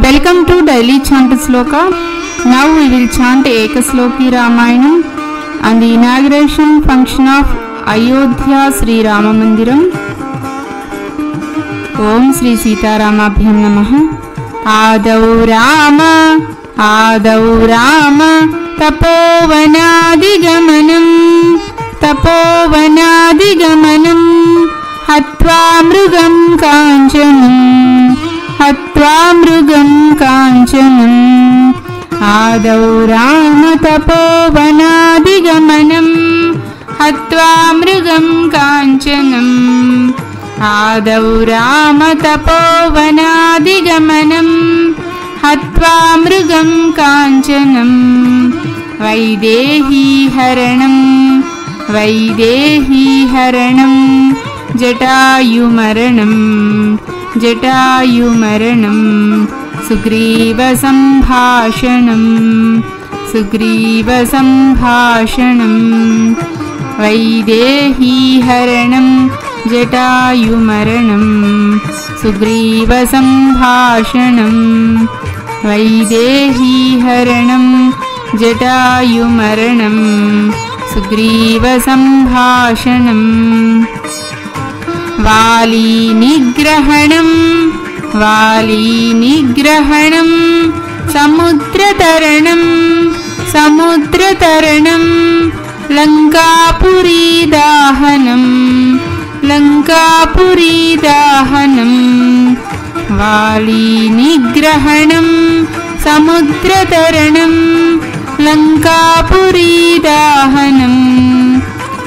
Welcome to Daily Chant Sloka. Now we will chant Ekasloki Ramayanam on the inauguration function of Ayodhya Sri Rama Mandiram. Om Sri Sita Ramabhyam Namaha. Adau Rama Tapovanaadigamanam Hatva Mrugam Kanchanam Adau Rama Tapovanaadigamanam Hatva Mrugam Kanchanam Adau Rama Tapovanaadigamanam Hatva Mrugam Kanchanam Vaidehi Haranam Jatayumaranam Sugriva Sambhashanam Vaidehi Haranam Jatayumaranam Sugriva Sambhashanam Vaidehi Haranam Jatayumaranam Sugriva Sambhashanam Vali Nigrahanam Samudrataranam Lankapuri Dahanam Vali Nigrahanam Samudrataranam Lankapuri Dahanam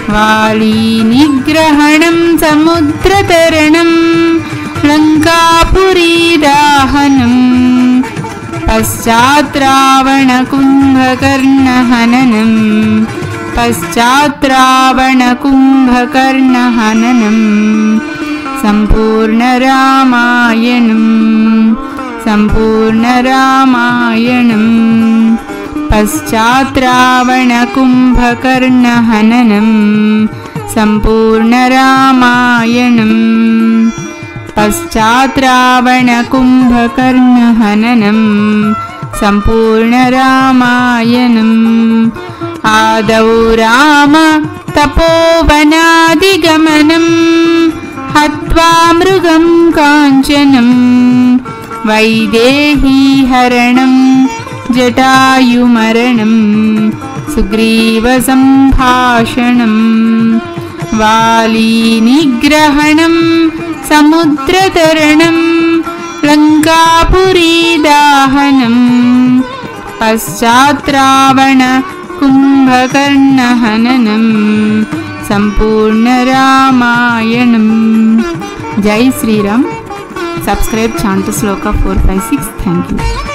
Vali Nigrahanam Samudrataranam Lankapuri Dahanam Paschatravana Kumbhakarna Hananam Sampurna Ramayanam Paschatravana Kumbhakarna Hananam Sampurna Ramayanam Paschatravana Kumbhakarna Hananam Sampurna Ramayanam Adau Rama Tapovanaadigamanam Hatva Mrugam Kanchanam Vaidehi Haranam Jatayumaranam Sugriva Sambhashanam Vali Nigrahanam Samudrataranam Lankapuri Dahanam Paschatravana Kumbhakarna Hananam Sampurna Ramayanam. Jai Sri Ram. Subscribe Chant Sloka 456. Thank you.